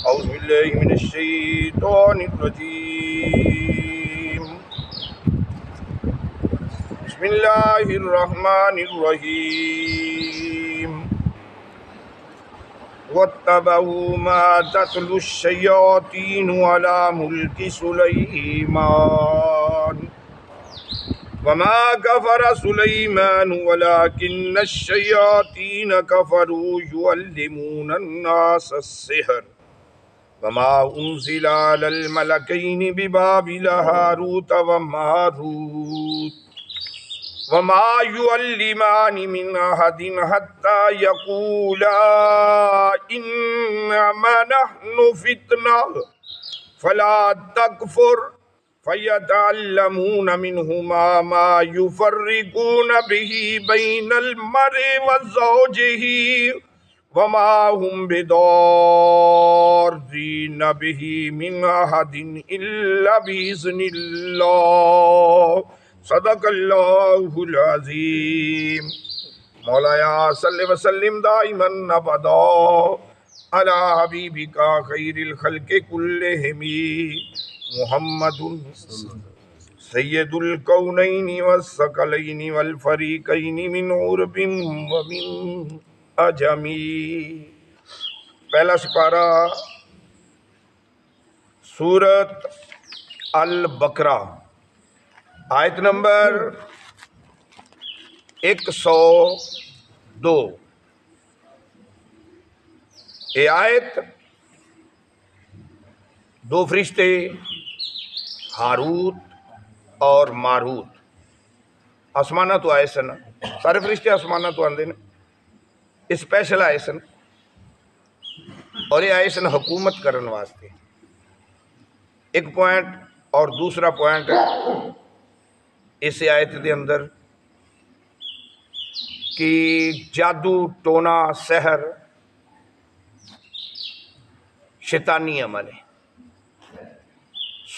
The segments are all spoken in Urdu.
اعوذ باللہ من الشیطان الرجیم بسم اللہ الرحمن الرحیم واتبعوا ما تتلو الشیاطین علی ملک سلیمان وما كفر سليمان ولكن الشياطين كفروا يعلمون الناس السحر وما أنزل على الملكين ببابل هاروت وماروت وما يعلمان من أحد حتى يقولا إنما نحن فتنة فلا تكفر فَيَتَعَلَّمُونَ مِنْهُمَا مَا يُفَرِّقُونَ بِهِ بَيْنَ الْمَرْءِ وَزَوْجِهِ وَمَا هُمْ بِضَارِّينَ بِهِ مِنْ أَحَدٍ إِلَّا بِإِذْنِ اللَّهِ صدق اللہ العظیم مولایا صلی وسلم دائما ابدا علی حبیبک خیر الخلق کلہم محمد سید الکونین والثقلین والفریقین من عرب ومن عجمی۔ پہلا سپارہ سورت البقرہ آیت نمبر 102۔ یہ آیت دو فرشتے ہاروت اور ماروت آسمانہ تو آئے سن، سارے فرشتے آسمانہ تو آندے نے، اسپیشل آئے سن اور یہ آئے سن حکومت کرن واسطے۔ ایک پوائنٹ اور دوسرا پوائنٹ اس آیت دے اندر کہ جادو ٹونا سحر شیطانی عمل ہے۔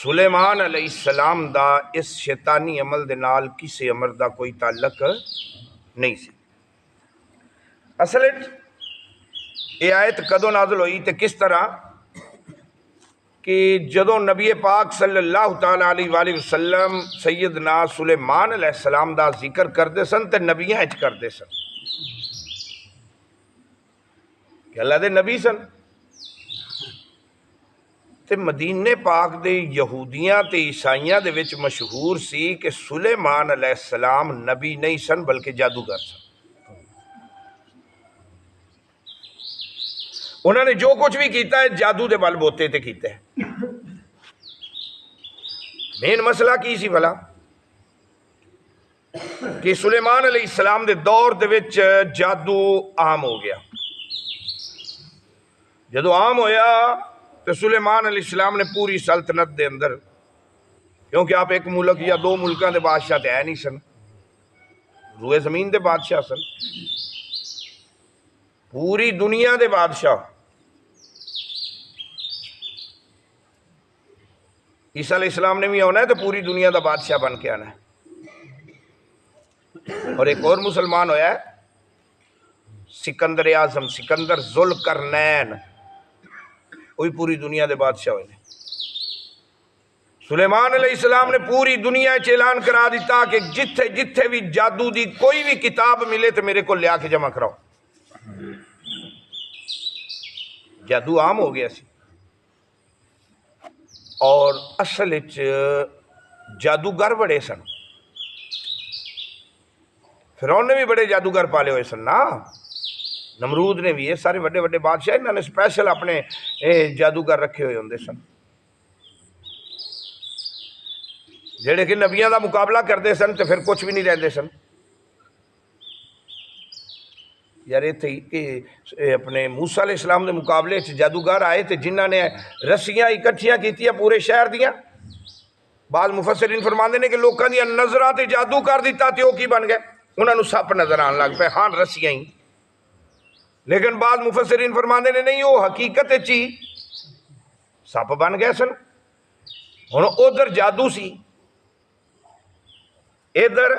سلیمان علیہ السلام دا اس شیطانی عمل دے نال کسی عمر دا کوئی تعلق نہیں سی۔ اصل یہ آیت کدوں نازل ہوئی تے کس طرح کہ جدوں نبی پاک صلی اللہ تعالیٰ علیہ وآلہ وسلم سیدنا سلیمان علیہ السلام دا ذکر کردے سن تے نبیاں اچ کردے سن کہ اللہ دے نبی سن تے مدینے پاک دے یہودیاں تے عیسائیاں دے وچ مشہور سی کہ سلیمان علیہ السلام نبی نہیں سن بلکہ جادوگر سن۔ انہوں نے جو کچھ بھی کیتا ہے جادو دے بل بوتے تے کیتا ہے۔ مین مسئلہ کی سی بھلا کہ سلیمان علیہ السلام دے دور دے وچ جادو عام ہو گیا۔ جدو عام ہویا تو سلیمان علیہ السلام نے پوری سلطنت دے اندر، کیونکہ آپ ایک ملک یا دو ملکاں دے بادشاہ تے ہے نہیں سن، روئے زمین دے بادشاہ سن، پوری دنیا دے بادشاہ۔ عیسیٰ علیہ السلام نے بھی آنا ہے تو پوری دنیا دا بادشاہ بن کے آنا ہے۔ اور ایک اور مسلمان ہویا ہے سکندر اعظم، سکندر ذوالقرنین، وہی پوری دنیا دے بادشاہ ہوئے۔ سلیمان علیہ السلام نے پوری دنیا اعلان کرا دیتا کہ جتھے جتھے بھی جادو دی کوئی بھی کتاب ملے تو میرے کو لیا کے جمع کراؤ۔ جادو عام ہو گیا سی اور اصل جادوگر بڑے سن۔ فرعون نے بھی بڑے جادوگر پالے ہوئے سن نا، نمرود نے بھی، یہ سارے بڑے بڑے بادشاہ انہوں نے سپیشل اپنے جادوگر رکھے ہوئے ہوندے سن جڑے کہ نبیاں دا مقابلہ کرتے سن تو پھر کچھ بھی نہیں رہتے سن۔ یار یہ تھی کہ اپنے موسیٰ علیہ السلام دے مقابلے جادوگر آئے تھے جنہوں نے رسیاں اکٹھیاں کیتیاں پورے شہر دیاں۔ بعض مفسرین فرماندے نے کہ لوکاں دیاں نظراں تے جادو کر دیتا تے وہ کی بن گئے، انہوں نے سپ نظر آن لگ پہ، ہاں رسیاں ہی، لیکن بعض مفسرین فرماندے نے نہیں، وہ حقیقت چی سپ بن گئے سن۔ ہن ادھر جادو سی، ادھر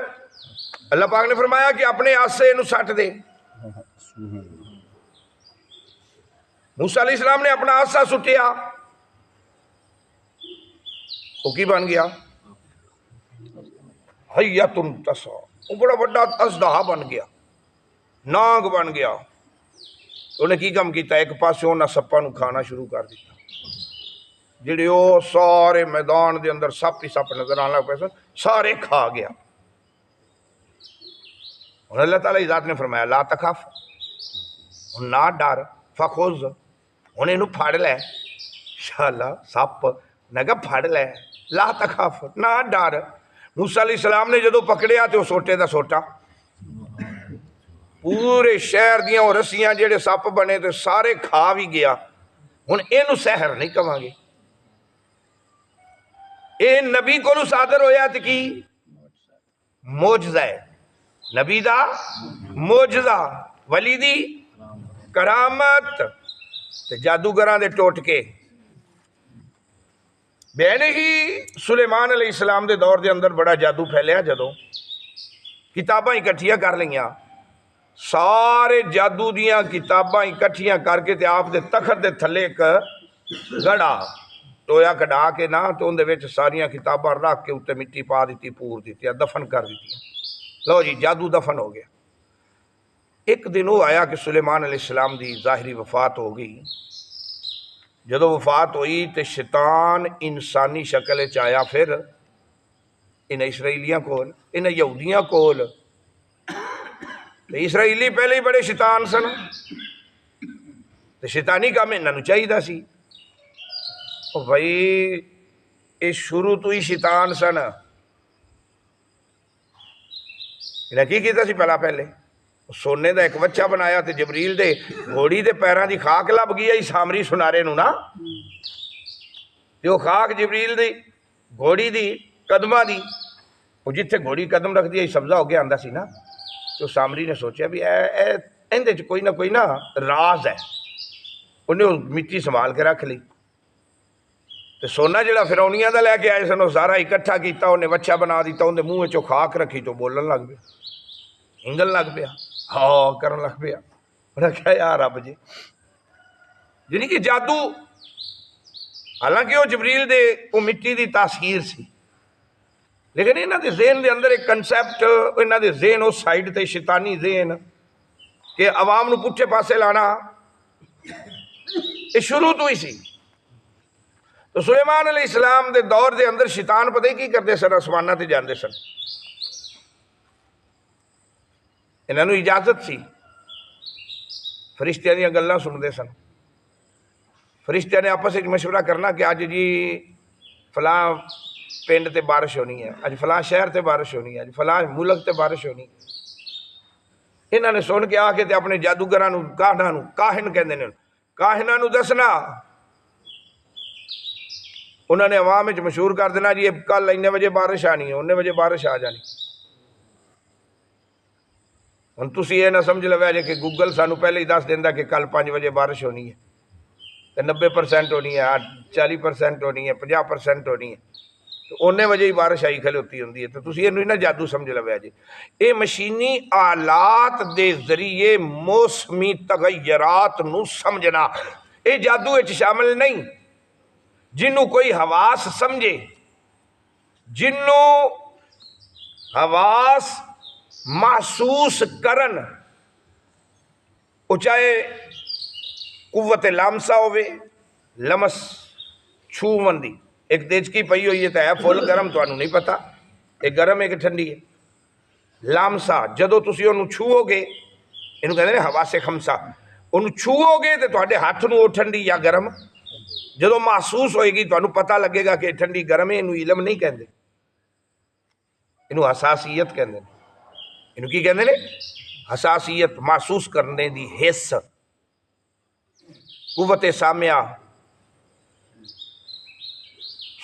اللہ پاک نے فرمایا کہ اپنے آسے انہوں سٹ دے۔ موسیٰ علیہ السلام نے اپنا آسا سٹیا، وہ کی بن گیا؟ حیتن تسعی، وہ بڑا بڑا اژدہا بن گیا، ناگ بن گیا۔ انہیں کی کم کیتا؟ ایک پاسے انہیں سپاں نو کھانا شروع کر دیتا، جڑے وہ سارے میدان دے اندر سپ ہی سپ نظر آنے لگ پے سن، سارے کھا گیا۔ اور اللہ تعالیٰ کی ذات نے فرمایا لا تخف، نہ ڈر، فخذ، انہیں انہوں پھاڑ لے، انشاءاللہ سپ نے کہا پھاڑ لے، لا تخف، نہ ڈر۔ موسیٰ علیہ السلام نے جدو پکڑیا تو سوٹے دا سوٹا، پورے شہر دیاں اور رسیاں جڑے سپ بنے تو سارے کھا بھی گیا۔ ہن اینو سحر نہیں کہاں گے، اے نبی کو صادر ہویا تے کی معجزہ ہے، نبی دا معجزہ، ولی دی کرامت تے جادوگراں دے ٹوٹکے۔ بہن ہی سلیمان علیہ السلام دے دور دے اندر بڑا جادو پھیلیا، جدو کتاباں اکٹھیاں کر لیاں، سارے جادو دیاں کتاباں اکٹھیاں کر کے تے آپ دے تخت دے تھلے ایک گڑا ٹویا کڈا کے نا تو اندے وچ ساریاں کتاباں رکھ کے اتنے مٹی پا دیتی، پور دیتی، دفن کر دیتی۔ لو جی جادو دفن ہو گیا۔ ایک دن وہ آیا کہ سلیمان علیہ السلام دی ظاہری وفات ہو گئی۔ جدو وفات ہوئی تے شیطان انسانی شکل وچ آیا، پھر انہیں اسرائیلیاں کول، انہیں یہودیاں کول۔ اسرائیلی پہلے ہی بڑے شیطان سن، تے شیطانی کام انہاں نو چاہیدا سی۔ او بھائی اے شروع تو ہی شیطان سن، انہیں کی کیتا سی پہلے سونے دا ایک بچہ بنایا تے جبریل دے گھوڑی دے پیراں دی خاک لب گئی سامری سنارے نو نا، تے او خاک جبریل دی گھوڑی دی قدماں دی، وہ جتھے گھوڑی قدم رکھ دی سبزہ ہو گیا آندا سی نا، تو سامری نے سوچیا بھی ایندے چ کوئی نہ راز ہے، انہیں مٹی سنبھال کے رکھ لی۔ تے سونا جڑا فرعونیاں دا لے کے آئے سن، وہ سارا اکٹھا کیتا، انہیں بچہ بنا دیتا، انہیں منہ وچوں خاک رکھی تو بولن لگ پیا، ہنگن لگ پیا، ہاں کرن لگ پیا۔ رکھا یا رب جی، یعنی کہ جادو، حالانکہ وہ جبریل دے وہ مٹی دی تاثیر سی، لیکن انہاں دے ذہن دے اندر ایک کنسیپٹ، انہاں دے ذہن اس سائیڈ تے شیطانی ذہن کہ عوام نو پٹھے پاسے لانا، یہ شروع تو ہی سی۔ تو سلیمان علیہ السلام دے دور دے اندر شیطان پتہ ہی کی کرتے سن، آسماناں تے جاندے سن، انہاں نو اجازت سی، فرشتیاں دیاں گلاں سنتے سن، فرشتیاں نے آپس وچ مشورہ کرنا کہ اج جی فلاں پنڈ تے بارش ہونی ہے، اج فلاں شہر تے بارش ہونی ہے، اج فلاں ملک تے بارش ہونی ہے۔ انہاں نے سن کے آ کے تے اپنے جادوگراں نو، کاہناں نو، کاہن کہندے نے، کاہناں نو دسنا، انہوں نے عوام وچ مشہور کر دینا جی کل اتنے بجے بارش آنی ہے، اتنے بجے بارش آ جانی۔ ہن تسی یہ نہ سمجھ لو جے کہ گوگل سانو پہلے ہی دس دینا کہ کل 5 بجے بارش ہونی ہے، 90% ہونی ہے، 40% ہونی ہے، 50% ہونی ہے، تو اُنے بجے ہی بارش آئی کھلوتی ہوندی ہے۔ تو تسی یہ نہ جادو سمجھ لو جی، یہ مشینی آلات دے ذریعے موسمی تغیرات نو سمجھنا، یہ جادو وچ شامل نہیں۔ جنوں کوئی حواس سمجھے، جنوں حواس محسوس کرن، وہ چاہے قوت لامسا ہوئے، لمس چھوون دی، ایک دیچکی پئی ہوئی ہے فل گرم، تو انہوں نہیں پتا ایک گرم ایک ٹھنڈی ہے۔ لامسا جدو تسی انہوں چھوؤ گے، انہوں کہتے ہیں حواس خمسہ، انہوں چھوؤ گے تو تواڈے ہاتھ نو ٹھنڈی یا گرم، جدو محسوس ہوئے گی تو انہوں پتہ لگے گا کہ ٹھنڈی گرم ہے، انہوں علم نہیں کہندے، انہوں حساسیت کہندے، انہوں کی کہندے نے حساسیت، محسوس کرنے دی حس، قوت سامعہ،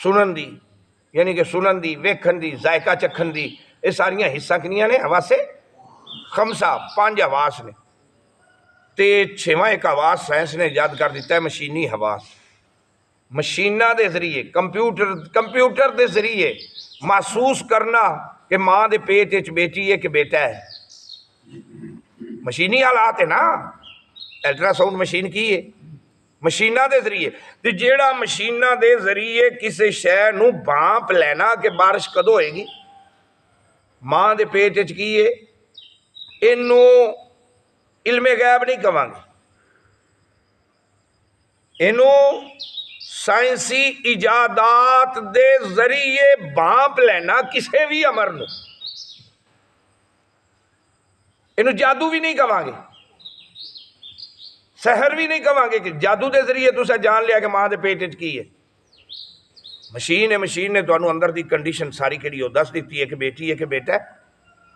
سنن دی، یعنی کہ سنن دی، ویکھن دی، ذائقہ چکھن دی، یہ ساریاں حصہ کنیاں نے حواس خمسہ، 5 حواس نے، تے 6واں ایک حواس سائنس نے ایجاد کر دیتا ہے مشینی حواس، مشینہ دے ذریعے، کمپیوٹر دے ذریعے محسوس کرنا کہ ماں دے پیٹ وچ بیٹی ہے کہ بیٹا ہے، مشینی حالات ہے نا، الٹرا ساؤنڈ مشین کی ہے، مشینہ دے ذریعے. تے جیڑا مشینہ دے ذریعے کسے شے نو بھانپ لینا کہ بارش کدو ہوئے گی، ماں دے پیٹ وچ کی ہے، اینوں علم غیب نہیں کہاں گے، اینوں سائنسی ایجادات دے ذریعے بھانپ لینا کسے بھی امر نو، اینوں جادو بھی نہیں کہاں گے، سحر بھی نہیں کہاں گے کہ جادو دے ذریعے تسا جان لیا کہ ماں دے پیٹ وچ کی ہے. مشین ہے، مشین نے تانوں اندر دی کنڈیشن ساری کیڑی ہو دس دیتی ہے کہ بیٹی ہے کہ بیٹا ہے.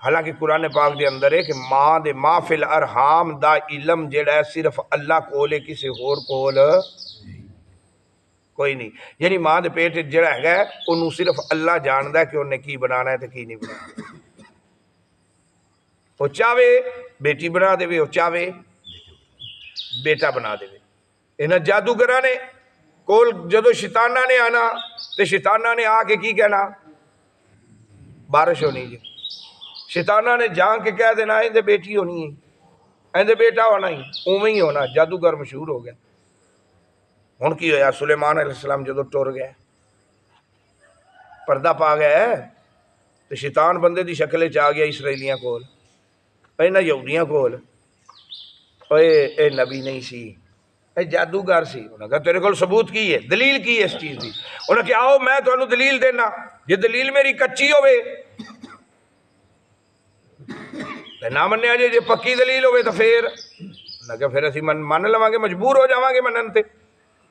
حالانکہ قرآن پاک دے اندر ہے کہ ماں دے ما فی الارحام دا علم جڑا ہے صرف اللہ کول ہے، کسی اور کول کوئی نہیں. یعنی ماں دے پیٹ جڑا ہے انہوں صرف اللہ جاندا ہے کہ انہیں کی بنانا ہے تے کی نہیں بنانا. وہ چاہے بیٹی بنا دے، وہ چاہے بیٹا بنا دے. انہاں جادوگراں نے کول جدو شیطانہ نے آنا تے شیطانہ نے آ کے کی کہنا بارش ہونی جی. شیطانہ نے جان کے کہہ دینا اندے بیٹی ہونی ہے، اندے بیٹا ہونا ہی، اوویں ہی ہونا. جادوگر مشہور ہو گیا. ہن کی ہویا، سلیمان علیہ السلام جدو ٹر گئے، پردہ پا گئے تو شیطان بندے دی شکل وچ آ گیا اسرائیلیاں کول، انہاں یہودیاں کول. اے نبی نہیں سی، اے جادوگر سی. انہوں نے کہا تیرے کول ثبوت کی ہے، دلیل کی ہے اس چیز دی؟ انہوں نے کہا آؤ میں تانوں دلیل دینا، یہ دلیل میری کچی ہوئے نہ منیا جی پکی دلیل ہوئے تو پھر انہوں نے کہا پھر اسی من لواں گے، مجبور ہو جاواں گے منن تے.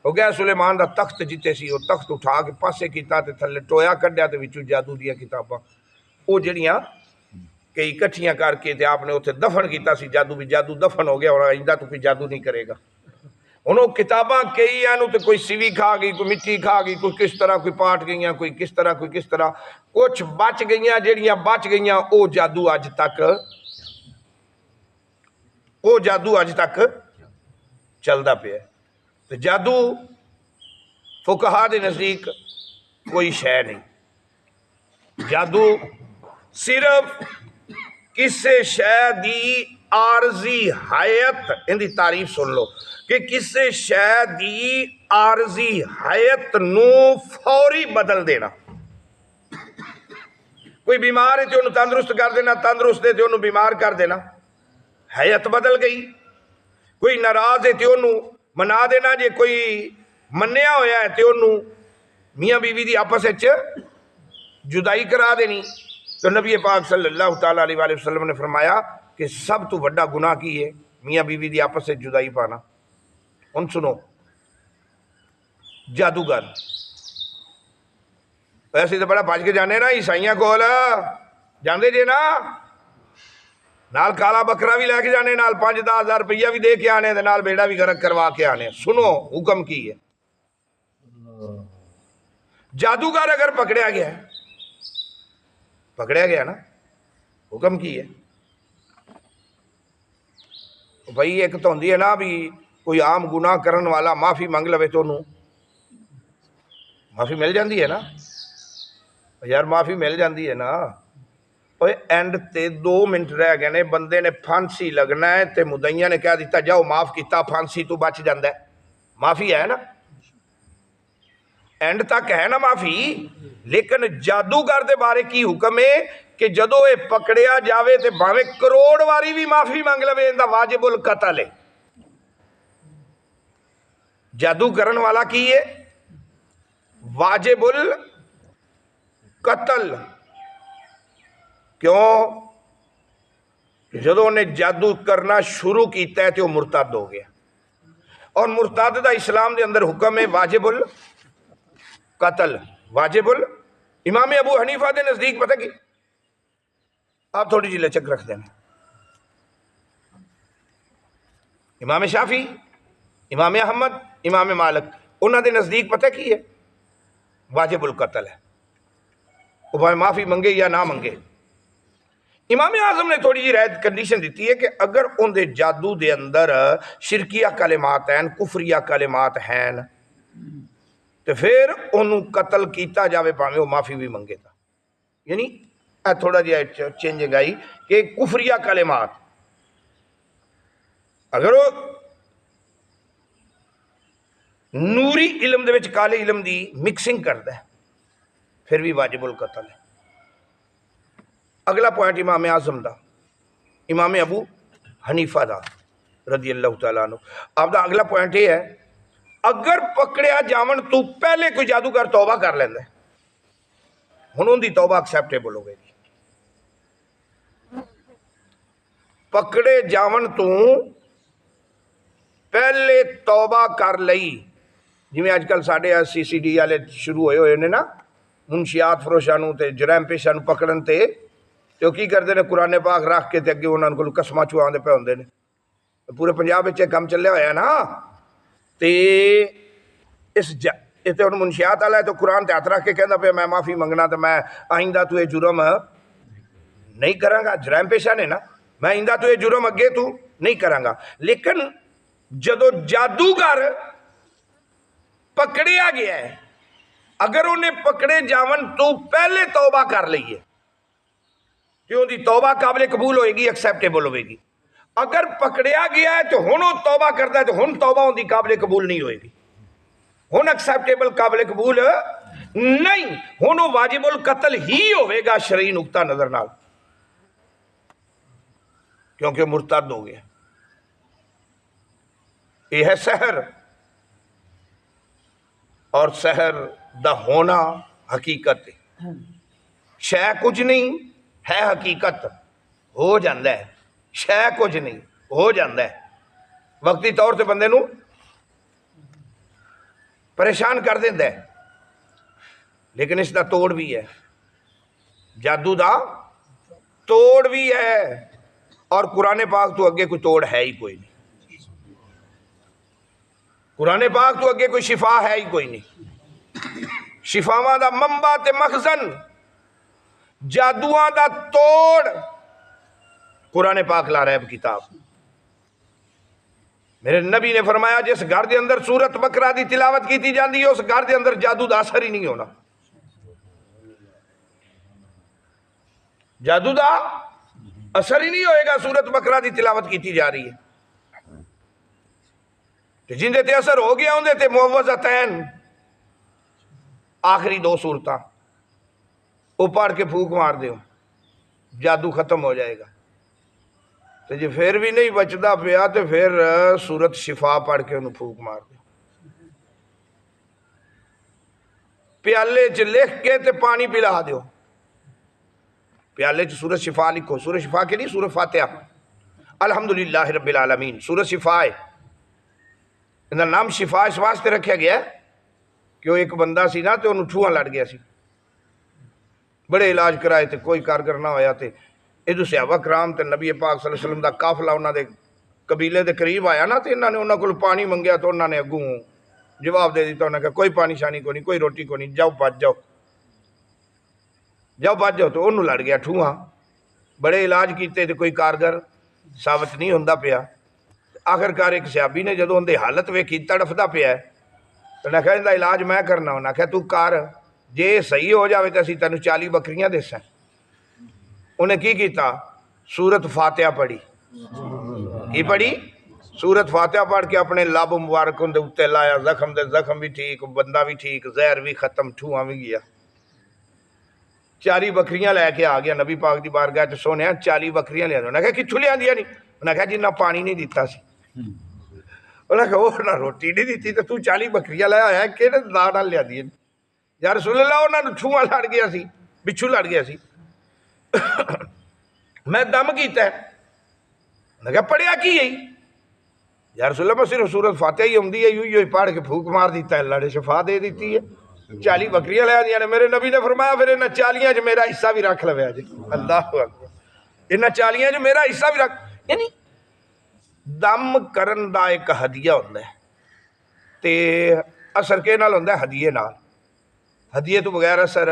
ہو گیا سلیمان دا تخت جتے سی، وہ تخت اٹھا کے پاسے کیتا تے تھلے ٹویا کڈیا تے وچوں جادو دیا کتاباں وہ جڑیاں کئی کٹھیاں کر کے تے آپ نے اتنے دفن کیتا سی. جادو بھی جادو دفن ہو گیا، اور آئندہ تو کوئی جادو نہیں کرے گا. انہوں کتاباں کئی آنو تے کوئی سیوی کھا گئی، کوئی مٹی کھا گئی، کوئی کس طرح کوئی پاٹ گئیاں، کوئی کس طرح کوئی کس طرح. کچھ بچ گئیاں، جڑیاں بچ گئیاں او جادو اج تک چلدا پیا. تو جادو فقہا دے نزدیک کوئی شے نہیں. جادو صرف کسے شے دی عارضی حیت، ان دی تعریف سن لو کہ کسے شے دی عارضی حیت نو فوری بدل دینا. کوئی بیمار ہے تو انہوں تندرست کر دینا، تندرست ہے تو انہوں بیمار کر دینا، حیت بدل گئی. کوئی ناراض ہے تو انہوں منا دینا، جے کوئی منیا ہویا ہے تو انہوں میاں بیوی دی آپس وچ جدائی کرا دینی. تو نبی پاک صلی اللہ تعالیٰ علیہ وآلہ وسلم نے فرمایا کہ سب تو بڑا گناہ کی ہے میاں بیوی دی آپس سے جدائی پانا. ان سنو جادوگر ایسے تو بڑا بج کے جانے نا عیسائیاں کول جاندے جے نا، نال کالا بکرا بھی لے کے جانے، نال 5-10 روپیہ بھی دے کے آنے، نال بیڑا بھی گرک کروا کے آنے. سنو حکم کی ہے. جادوگر اگر پکڑیا گیا نا، حکم کی ہے بھئی ایک تو ہوندی ہے نا بھی کوئی عام گناہ کرن والا معافی منگ لوے تو انہوں معافی مل جاندی ہے نا. یار معافی مل جاندی ہے نا. اینڈ تے 2 منٹ رہ گئے نے، بندے نے پھانسی لگنا ہے تے مدعیاں نے کہہ دیتا جاؤ معاف کیتا، پھانسی تو بچ جاندہ ہے. معافی ہے نا، اینڈ تک ہے نا معافی. لیکن جادوگر دے بارے کی حکم ہے کہ جدو اے پکڑیا جاوے تے بھاوے کروڑ واری بھی معافی مانگ لوے، اندہ واجب القتل ہے. جادو کرن والا کی ہے واجب القتل. کیوں؟ جدو نے جادو کرنا شروع کیتا ہے تو وہ مرتد ہو گیا، اور مرتد دا اسلام دے اندر حکم ہے واجب القتل. واجب امام ابو حنیفہ دے نزدیک پتہ کی آپ تھوڑی جی لچک رکھ دینا، امام شافی، امام احمد، امام مالک انہوں دے نزدیک پتہ کی ہے واجب القتل ہے. وہ بھائی معافی منگے یا نہ منگے. امام اعظم نے تھوڑی جی رائے کنڈیشن دیتی ہے کہ اگر ان دے جادو دے اندر شرکیہ کلمات ہیں، کفریہ کلمات ہیں، تو پھر انہوں قتل کیتا جاوے پاویں وہ معافی بھی منگے تا. یعنی تھوڑا جی چینجنگ آئی کہ کفریہ کلمات اگر وہ نوری علم دے وچ کالے علم دی مکسنگ کردا ہے پھر بھی واجب القتل ہے۔ اگلا پوائنٹ امام اعظم دا، امام ابو حنیفہ دا رضی اللہ تعالیٰ عنہ، آپ دا اگلا پوائنٹ یہ ہے اگر پکڑیا جاون تو پہلے کوئی جادوگر توبہ کر لیندا ہے ہن ان دی توبہ ایکسیپٹیبل ہوے گی۔ پکڑے جاون تو پہلے توبہ کر لئی، جی میں آج کل ساڑھے CCD والے شروع ہوئے نے نا منشیات فروشاں نوں تے جرائم پیشاں نوں پکڑن تے وہ کی کرتے ہیں قرآن پاک رکھ کے تے اگے انہاں کو قسماں چواندے پے ہوندے نے، پورے پنجاب وچ کم چلیا ہوا ہے نا۔ تے اس تے ہن منشیات والا ہے تو قرآن تے ہاتھ رکھ کے کہندا پیا میں معافی منگنا تے میں آئندہ تو یہ جرم نہیں کراں گا، جرائم پیشہ نے نا، میں آئندہ تو یہ جرم اگے تو نہیں کراں گا۔ لیکن جدو جادوگر پکڑیا گیا ہے اگر انہیں پکڑے جاون تو پہلے توبہ کر لئیے کیوں دی توبہ قابل قبول ہوئے گی، ایکسیپٹیبل ہوئے گی۔ اگر پکڑیا گیا ہے تو ہن وہ توبہ کرتا ہے تو ہن توبہ ان دی قابل قبول نہیں ہوئے گی، ہن ایکسیپٹیبل قابل قبول نہیں، ہن وہ واجب القتل ہی ہوئے گا شرعی نقطہ نظر نال، کیونکہ مرتد ہو گیا۔ یہ ہے سحر، اور سحر دا ہونا حقیقت ہے، شے کچھ نہیں ہے، حقیقت ہو جاندہ ہے، شے کچھ نہیں ہو جاندہ ہے، وقتی طور سے بندے نو پریشان کر دیندہ ہے، لیکن اس دا توڑ بھی ہے، جادو دا توڑ بھی ہے، اور قرآن پاک تو اگے کوئی توڑ ہے ہی کوئی نہیں، قرآن پاک تو اگے کوئی شفا ہے ہی کوئی نہیں، شفاواں دا منبع تے مخزن، جادوواں دا توڑ قرآن پاک لا ریب کتاب۔ میرے نبی نے فرمایا جس گھر دے اندر سورت بقرہ دی تلاوت کیتی جاندی ہے اس گھر دے اندر جادو دا اثر ہی نہیں ہونا، جادو دا اثر ہی نہیں ہوئے گا، سورت بقرہ دی تلاوت کیتی جا رہی ہے، جن دے تے اثر ہو گیا ہوں دے تے معوذتین آخری 2 سورتاں وہ پڑھ کے پھوک مار دیو جادو ختم ہو جائے گا، تو جی پھر بھی نہیں بچدا پیا تو پھر سورت شفا پڑھ کے انہوں پھوک مار دیو، پیالے چ لکھ کے تے پانی پلا دیو، پیالے چ سورت شفا لکھو، سورت شفا کے نہیں سورت فاتحہ، الحمدللہ رب العالمین سورت شفا ہے، انہا نام شفا اس واسطے رکھا گیا ہے کہ وہ ایک بندہ سی نا تو انہوں ٹھوہاں لڑ گیا سی، بڑے علاج کرائے تھے کوئی کارگر نہ ہویا تھے، ادھو صحابہ کرام تے نبی پاک صلی اللہ علیہ وسلم دا قافلہ انہاں دے قبیلے دے قریب آیا نا، تے انہاں نے انہاں کو پانی منگیا تو انہاں نے اگوں جواب دے دیتا، انہاں نے کہا کوئی پانی شانی کو نہیں، کوئی روٹی کو نہیں، جاؤ بچ جاؤ، جاؤ بچ جاؤ، تو انہوں لڑ گیا ٹھوہاں، بڑے علاج کیتے تے کوئی کارگر ثابت نہیں ہوندہ پیا، آخر کار ایک صحابی نے جدو اندے حالت ویکھی تڑفدا پیا ہے تو نے کہا اندہ علاج میں کرنا ہونا، کہا تو کار جے صحیح ہو جاوے تو اسی تینوں 40 بکریاں دیساں، انہیں کی کیتا سورت فاتحہ پڑھی، کی پڑھی سورت فاتحہ پڑھ کے اپنے لب مبارک اندے اتے لایا، زخم دے زخم بھی ٹھیک، بندہ بھی ٹھیک، زہر بھی ختم، ٹھوہاں بھی گیا، 40 بکریاں لے کے آ گیا نبی پاک دی بارگاہ تے سونے 40 بکریاں لے آنے، انہیں کہا کتھوں لے آندیا نہیں، انہیں کہا جنہ پانی نہیں دیتا سی، انہیں کہا وہ نہ روٹی نہیں دیتی تو 40 بکریاں لے آیا ہے کہ داڑا لے آدھی ہے، یا رسول اللہ انہوں نے ٹھوہاں لڑ گیا سی، بچھو لڑ گیا سی، میں دم کیتا ہے، انہیں کہا پڑھیا کی یہی، یا رسول اللہ میں صرف سورت فاتحہ ہی ہوندی ہے، یوں پڑھ کے پھوک مار دیتا ہے، اللہ نے شفا دے دیتی ہے، 40 بکریاں لے دیا نے، میرے نبی نے فرمایا پھر انہاں 40 جو میرا حصہ بھی رکھ لویا جی، اللہ اکبر، انہاں 40 جو میرا حصہ بھی رکھ، یعنی دم کرن دا ایک ہدیہ ہوندہ ہے، تے اثر کے نال ہوندہ ہے ہدیے نال، ہدیے تو بغیر اثر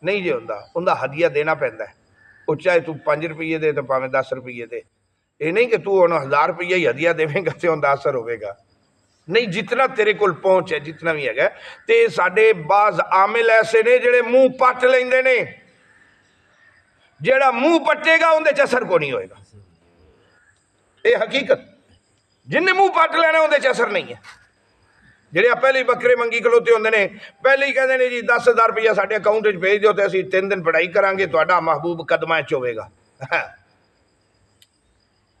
نہیں جے ہوندہ، ہوندہ ہدیہ دینا پہندہ ہے، وہ چاہے تو 5 روپیے دے تو پاویں 10 روپیے دے، یہ نہیں کہ تو انہوں 1000 روپیہ ہی ہدیہ دے گا تے ہوندہ اثر ہوئے گا، نہیں جتنا تیرے کول پہنچ ہے جتنا بھی ہے گا، تے ساڑھے بعض عامل ایسے نے جڑے منہ پٹ لیندے نے، جڑا منہ پٹے گا اندے چ اثر کو نہیں ہوئے گا، یہ حقیقت، جن نے منہ پٹ لینا اندے چ اثر نہیں ہے، جہے پہلے ہی بکرے منگی کھلوتے ہوندے نے، پہلے ہی کہندے نے جی 10,000 روپیہ ساڈے اکاؤنٹ وچ بھیج دیو تے اسی 3 دن پڑھائی کران گے، تہاڈا محبوب قدماں وچ ہوے گا۔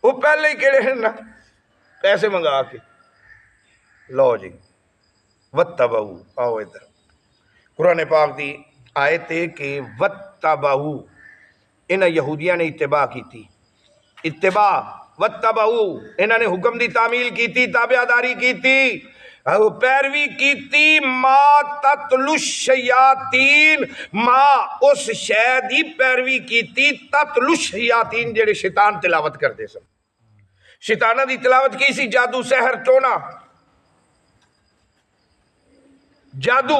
وہ پہلے ہی کہڑے ہیں نا پیسے منگا کے لو جی وَاتَّبَعُوا، آؤ ادھر قرآن پاک دی آیت ہے کہ وَاتَّبَعُوا، انہاں یہودیاں نے اتباع کی تھی، اتباع وَاتَّبَعُوا، انہاں نے حکم دی تعمیل کی تھی، تابعداری کی تھی، پیروی کی تھی، ما تتلو الشیاطین، ما اس شے دی پیروی کی تھی تتلو الشیاطین جڑے شیطان تلاوت کردے سن۔ شیطانہ دی تلاوت کی سی جادو سحر ٹونا، جادو،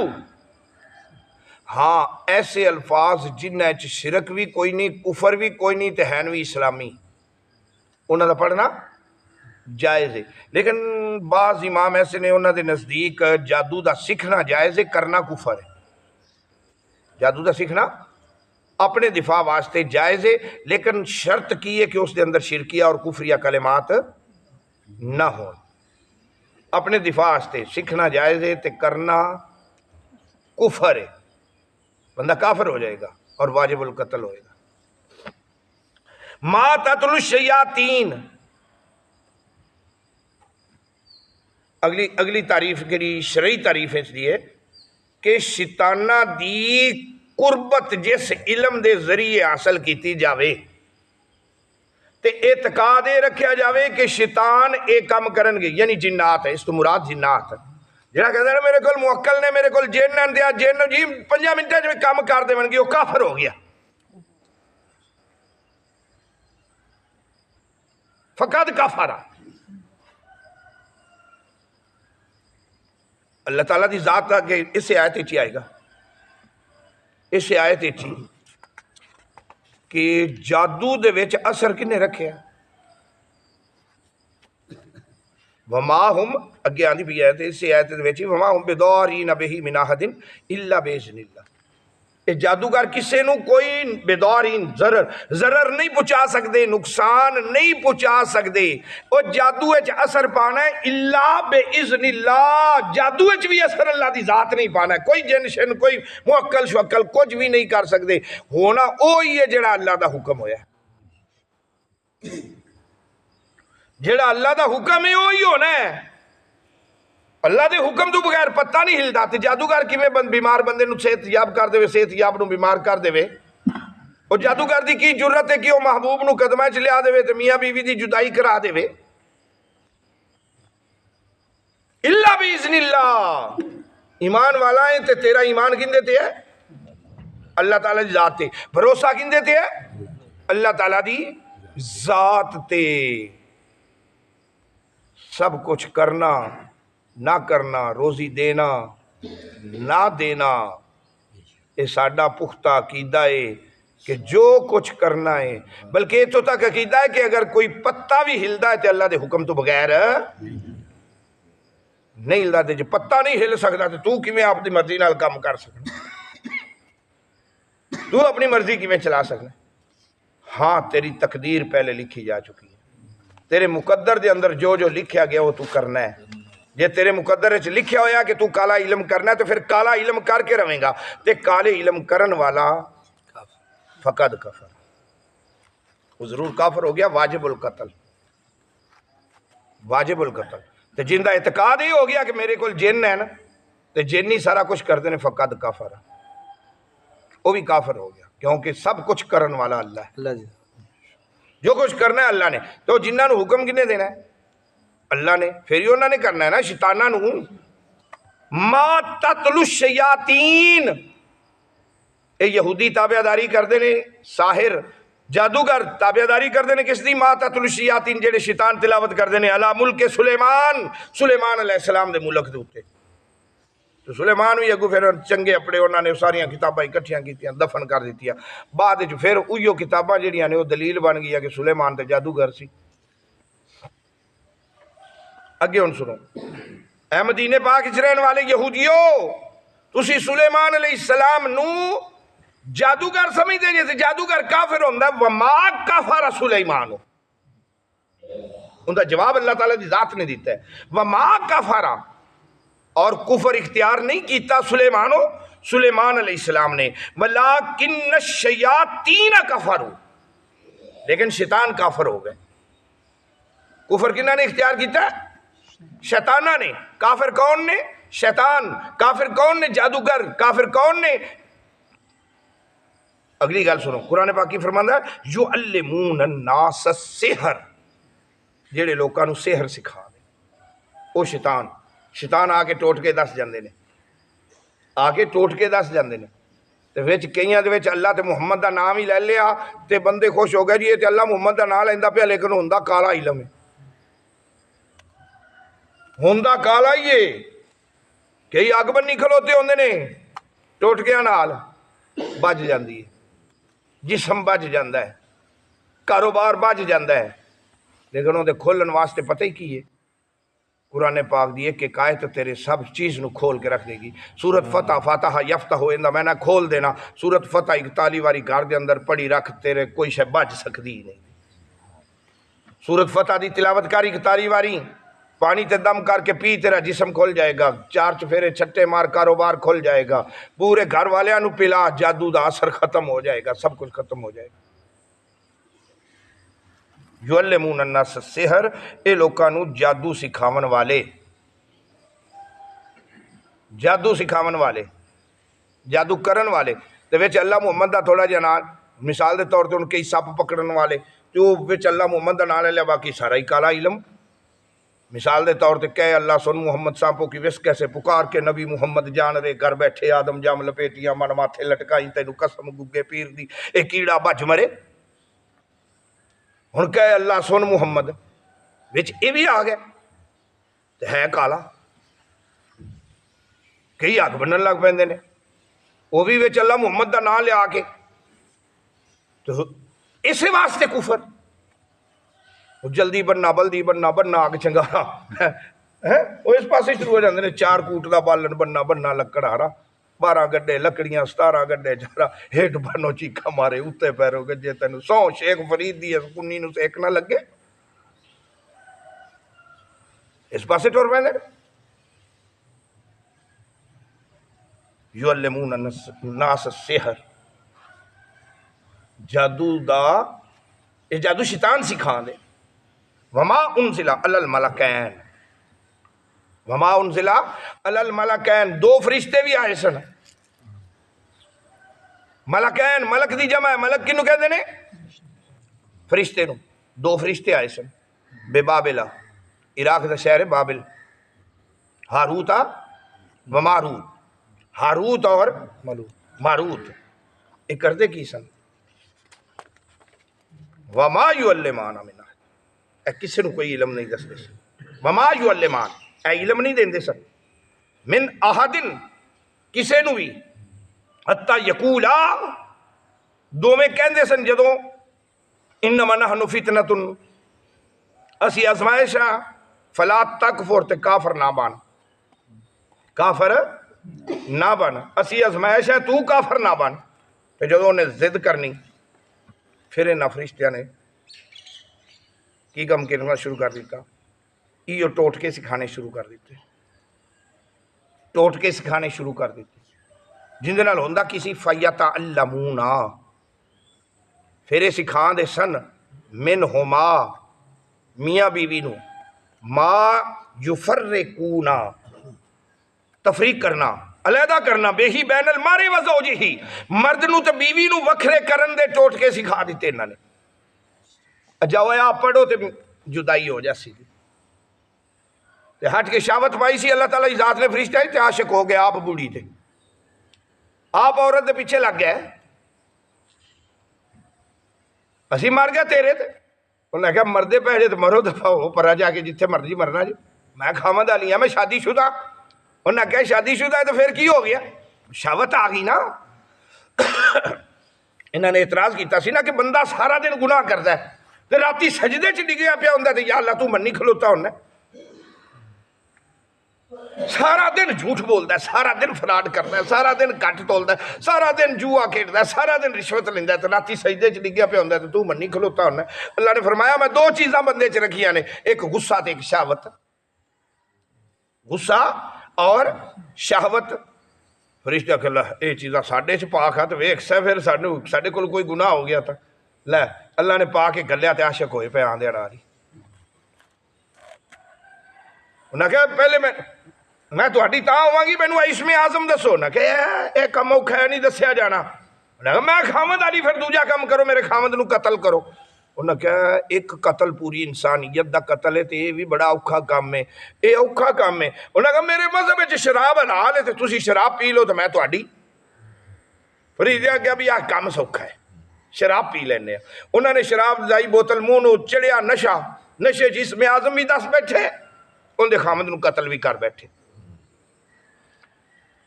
ہاں ایسے الفاظ جنہ وچ شرک بھی کوئی نہیں، کفر بھی کوئی نہیں تے ہیں بھی اسلامی، انہاں دا پڑھنا جائز ہے۔ لیکن بعض امام ایسے نے انہاں دے نزدیک جادو دا سیکھنا جائز ہے، کرنا کفر ہے۔ جادو دا سیکھنا اپنے دفاع واسطے جائز ہے، لیکن شرط کی ہے کہ اس دے اندر شرکیہ اور کفریہ کلمات نہ ہوں۔ اپنے دفاع واسطے سیکھنا جائز ہے تے کرنا کفر ہے، بندہ کافر ہو جائے گا اور واجب القتل ہوئے گا۔ ما تتلو الشیاطین، اگلی تعریف کے لیے شرعی تعریف اس لیے کہ شیطانہ دی قربت جس علم دے ذریعے حاصل کیتی جاوے تے اعتقاد رکھیا جاوے کہ شیطان ایک کام کرن گے، یعنی جنات ہے، اس تو مراد جنات ہے۔ جہاں کہتے ہیں میرے کول موکل نے، میرے کول جن نے دیا، جن جی 5 منٹیں جو کام کر دے گے، وہ کافر ہو گیا، فقط کافر۔ اللہ تعالیٰ دی ذات کہ اس آیت ہی آئے گا، اس آیت ہی کہ جادو دے وچ اثر کنے رکھے ہیں، وما ہم اگے آندھی بھی آیت ہے، اس آیت دے وچ وما ہم بضارین بہ من احد الا باذن اللہ۔ یہ جادوگر کسے نو کوئی بدارین ضرر نہیں پہنچا سکتے، نقصان نہیں پہنچا سکتے، وہ جادو وچ اثر پانا ہے الا باذن اللہ، جادو وچ بھی اثر اللہ دی ذات نہیں پانا ہے، کوئی جن شن کوئی موکل شوکل کچھ بھی نہیں کر سکتے، ہونا وہی ہے جڑا اللہ دا حکم ہویا ہے، جڑا اللہ دا حکم ہے وہی ہونا ہے۔ اللہ دے حکم تو بغیر پتہ نہیں ہلدا، تے جادوگر کیویں بیمار بندے نو صحت یاب کر دے، صحت یاب نو بیمار کر دے، او جادوگر دی کی جرت ہے کہ او محبوب نو قدمہ چ لیا دے تے میاں بیوی دی جدائی کرا دے، الا باذن اللہ۔ ایمان والا ہے تے تیرا ایمان کندے تے ہے؟ اللہ تعالیٰ دی ذات تے۔ بھروسہ کندے تے ہے؟ اللہ تعالیٰ دی ذات تے۔ سب کچھ کرنا نہ کرنا، روزی دینا نہ دینا، یہ ساڈا پختہ عقیدہ ہے کہ جو کچھ کرنا ہے، بلکہ یہ تو تک عقیدہ ہے کہ اگر کوئی پتہ بھی ہلدا ہے تو اللہ دے حکم تو بغیر نہیں ہلدا، تے جو پتہ نہیں ہل سکتا تو کیویں اپنی مرضی نال کام کر سکنا، تو اپنی مرضی کیویں چلا سکنا؟ ہاں تیری تقدیر پہلے لکھی جا چکی ہے، تیرے مقدر دے اندر جو جو لکھیا گیا وہ تو کرنا ہے۔ جے تیرے مقدر وچ لکھیا ہویا کہ تو کالا علم کرنا ہے تو پھر کالا علم کر کے رہیں گا، تے کالے علم کرن والا فقط کفر، وہ ضرور کافر ہو گیا، واجب القتل، واجب القتل۔ تے جن دا اعتقاد ہی ہو گیا کہ میرے کول جن ہے نا تے جن ہی سارا کچھ کرتے ہیں، فقط کافر، وہ بھی کافر ہو گیا، کیونکہ سب کچھ کرن والا اللہ ہے، جو کچھ کرنا ہے اللہ نے، تو جنہاں نو حکم کنے دینا ہے؟ اللہ نے، پھر ہی انہوں نے کرنا ہے نا شیطانہ نو۔ ما تتلو الشیاطین، اے یہودی تابعداری کردے نے، ساحر جادوگر تابعداری کردے نے کس دی؟ ما تتلو الشیاطین جڑے شیطان تلاوت کردے نے، علی ملک سلیمان، سلیمان علیہ السلام دے ملک دے اوتے۔ تو سلیمان بھی اگو پھر چنگے اپڑے انہوں نے ساریاں کتاباں اکٹھیاں کیتیاں، دفن کر دیتیاں، بعد پھر اوہیو کتاباں جڑیاں نے وہ دلیل بن گیا کہ سلیمان تے جادوگر سی۔ اگے ہن سنو، اے مدینے پاک وچ رہن والے یہودیو، تسی سلیمان علیہ السلام نو جادوگر سمجھتے جیسے جادوگر کافر ہوندا ہے، وما کفر سلیمان، ان کا جواب اللہ تعالیٰ دی ذات نے دیتا ہے، وما کفر، اور کفر اختیار نہیں کیتا سلیمان علیہ السلام نے، وَلَٰكِنَّ الشَّيَاطِينَ كَفَرُوا، لیکن شیطان کافر ہو گئے۔ کفر کنہ نے اختیار کیتا؟ شیطانہ نے۔ کافر کون نے؟ شیطان۔ کافر کون نے؟ جادوگر۔ کافر کون نے؟ اگلی گل سنو، قرآن پاک کی فرماندا ہے یعلمون الناس السحر، جڑے لوکاں نو سحر سکھا دے او شیطان آ کے ٹوٹ کے دس جاندے نے، آ کے ٹوٹ کے دس جاندے نے۔ تے وچ کئیاں دے وچ اللہ تے محمد دا نام ہی لے لیا تے بندے خوش ہو گئے جی یہ تے اللہ محمد دا نام لیندا پیا، لیکن ہوندا کالا علم ہے، ہوندا کالا ہی ہے۔ کئی اگ بنی کھلوتے ہوندے نے، ٹوٹکیاں نال بج جاندی ہے، جسم بج جاندہ ہے، کاروبار بج جاندہ ہے، لیکن وہ دے کھولن واسطے پتہ ہی کی ہے؟ قرآن پاک دی ایک آیت تیرے سب چیز نو کھول کے رکھ دے گی۔ سورت فتح، فاتحہ یفتح ہوئے میں نے کھول دینا، سورت فتح 41 واری گھر دے اندر پڑھی رکھ، تیرے کوئی شے بج سکتی نہیں۔ سورت فتح دی تلاوت کاری 41 واری، پانی تے دم کر کے پی، تیرا جسم کھل جائے گا، 4 چفیرے چھٹے مار، کاروبار کھل جائے گا، پورے گھر والے انو پلا، جادو دا اثر ختم ہو جائے گا، سب کچھ ختم ہو جائے گا۔ یعلمون الناس السحر، اے لوکاں نو جادو سکھاون والے، جادو سکھاون والے، جادو کرن والے۔ تے وچ اللہ محمد دا تھوڑا جہا نام، مثال دے طور تے ان کئی سپ پکڑن والے، جو وچ اللہ محمد دا نام لے لیا، باقی سارا ہی کالا علم۔ مثال دے طور تے کہے اللہ سن محمد سانپوں کی وسکے سے پکار کے نبی محمد جان رے، گھر بیٹھے آدم جام لپیٹیاں من ماتھے لٹکائیں، تینو قسم گگے پیر دی اے کیڑا بج مرے۔ ہن کہے اللہ سن محمد، وچ اے بھی آ گیا تے ہے کالا، کئی اگ بنن لگ پیندے نے، وہ بھی وچ اللہ محمد دا نام لیا کے، تو اسے واسطے کفر، جلدی بننا بلدی بننا بننا آگ چنگارا، وہ اس پاسے شروع ہو جاندے نے، 4 کوٹ دا بالن بننا لکڑہارا، 12 گڈے لکڑیاں 17 گڈے جارا، ہیٹ بنو چیکا مارے اتے پیرو گجے، تینو 100 شیخ فرید دی کنی نو سیک نہ لگے، اس پاسے ٹور پیندے نے۔ یعلمون الناس السحر، جادو دا، یہ جادو شیطان سکھا دے۔ وما انزل علی الملکین، وما انزل علی الملکین، 2 فرشتے بھی آئے سن۔ ملکین، ملک دی جمع ہے، ملک کنو کہتے ہیں؟ فرشتے نو، 2 فرشتے آئے سن، بے بابلہ، عراق دا شہر ہے بابل، ہاروت و ماروت، ہاروت اور ماروت، یہ کردے کی سن؟ وما یعلمان من، اے کسی نو کوئی علم نہیں دس دے سن، وما یعلمان، اے علم نہیں دین دے سن، من احدن، کسے نو بھی، حتی یقولا، دو میں کہندے سن جدوں، انما نحن فتنۃ، اسی آزمائشاں، فلا تکفر، تے کافر نہ بن، کافر نہ بن، اسی آزمائش ہے تو کافر نہ بن۔ تے جدوں انہیں ضد کرنی، پھر انہاں فرشتیاں نے کی کم کرنا شروع کر دیتا، یہ ٹوٹکے سکھانے شروع کر دیتے، ٹوٹکے سکھانے شروع کر دیتے، جن دے نال ہوندا کسی فیتعلمونا، پھر یہ سکھان دے سن، منہما، میاں بیوی نو، ما یفرقونا، تفریق کرنا، علیحدہ کرنا، بے ہی بین المرء و زوجہ، مرد نو تے بیوی نو وکھرے کرن دے ٹوٹکے سکھا دیتے انہاں نے۔ جاؤ آپ پڑھو تے جدائی ہو جاسی دی، تے ہٹ کے شاوت پائی سی، اللہ تعالیٰ ذات نے فرشتہ ہے تے عاشق ہو گئے آپ بوڑھی تے، آپ عورت دے پیچھے لگ گئے، اسی مر گیا تیرے تے، انہوں نے کہا مردے پہلے تو مرو دفعہ ہو پرا جا کے جتھے مرضی مرنا جی، میں خامد علی ہوں، میں شادی شدہ، انہوں نے کہا شادی شدہ ہے تو پھر کی ہو گیا، شہوت آ گئی نا۔ انہوں نے اعتراض کیتا سی نا کہ بندہ سارا دن گناہ کرتا ہے تے راتی سجدے چ ڈگیا پیا ہوندا تے یا اللہ تو منی کھلوتا ہونا، سارا دن جھوٹ بولتا ہے، سارا دن فراڈ کرتا ہے، سارا دن کٹ تولتا ہے، سارا دن جوا کھیلتا ہے، سارا دن رشوت لیندا ہے تے راتی سجدے چ ڈگیا پیا ہوندا تے تو منی کھلوتا ہونا۔ اللہ نے فرمایا میں 2 چیزاں بندے چ رکھیاں نے، ایک غصہ تے ایک شہوت، غصہ اور شہوت فرشتہ کہ اللہ یہ چیزاں ساڈے چ پاک ہے تو ویکھ سا پھر ساڈے کول کوئی گناہ ہو گیا تھا لے اللہ نے پا کے گلیا تے عاشق ہوئے پہ آندے ڈاری انہاں کہا پہلے میں تہاڈی تاں ہوواں گی مینوں اسم اعظم دسو نہ کہ اے کم اوکھا ہے نہیں دسیا جانا انہاں کہا میں خامد علی پھر دوجا کم کرو میرے خامد نو قتل کرو انہاں کہا ایک قتل پوری انسانیت دا قتل ہے تے یہ بھی بڑا اوکھا کام ہے یہ اوکھا کام ہے انہاں کہا میرے مذہب وچ شراب حلال ہے تے تسی شراب پی لو تو میں تہاڈی فریدہ کہا بھی آہ کام سوکھا ہے شراب پی لینے انہوں نے شراب دائی بوتل مونو چڑیا نشے جسم اعظم بھی دس بیٹھے ان دے خامد نو قتل بھی کر بیٹھے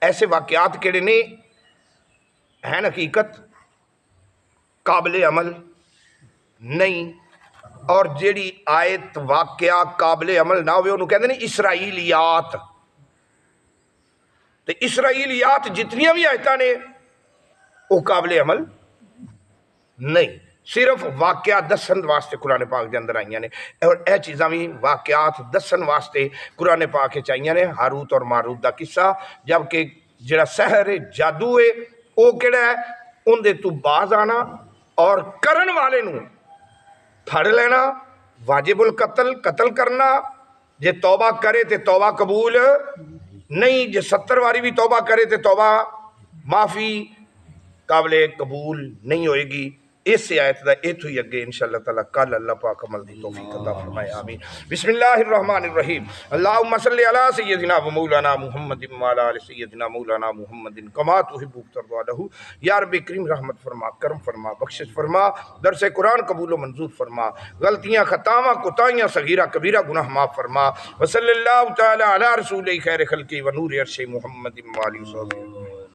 ایسے واقعات کیڑے نے ہیں حقیقت قابل عمل نہیں اور جیڑی آیت واقعہ قابل عمل نہ ہوئے انہوں کہتے ہیں اسرائیلیات تو اسرائیلیات جتنی بھی آیتاں نے وہ قابل عمل نہیں صرف واقعہ دسن واسطے قرآن پاک دے اندر آئیاں نے اور اے چیزاں بھی واقعات دسن واسطے قرآن پاک چاہیاں نے ہاروت اور ماروت دا قصہ جبکہ جڑا سحر ہے جادو ہے وہ کیڑا ہے ان دے تو باز آنا اور کرن والے نو پھڑ لینا واجب القتل قتل کرنا جے توبہ کرے تے توبہ قبول نہیں جے 70 واری بھی توبہ کرے تے توبہ معافی قابل قبول نہیں ہوئے گی اس سے آیت دا ایتھو ہی اگے انشاءاللہ تعالیٰ کل اللہ پاک عمل دی توفیق عطا فرمائے آمین بسم اللہ الرحمن الرحیم اللہم صلی علی سیدنا و مولانا محمد وعلی آل سیدنا مولانا محمد کما تحب ترضی لہ یا رب کریم رحمت فرما کرم فرما بخشش فرما درس قرآن قبول و منظور فرما غلطیاں خطاواں کوتاہیاں صغیرہ کبیرہ گناہ معاف فرما وصلی اللہ تعالی علی رسول خیر خلقی و نور عرش محمد وعلی صلی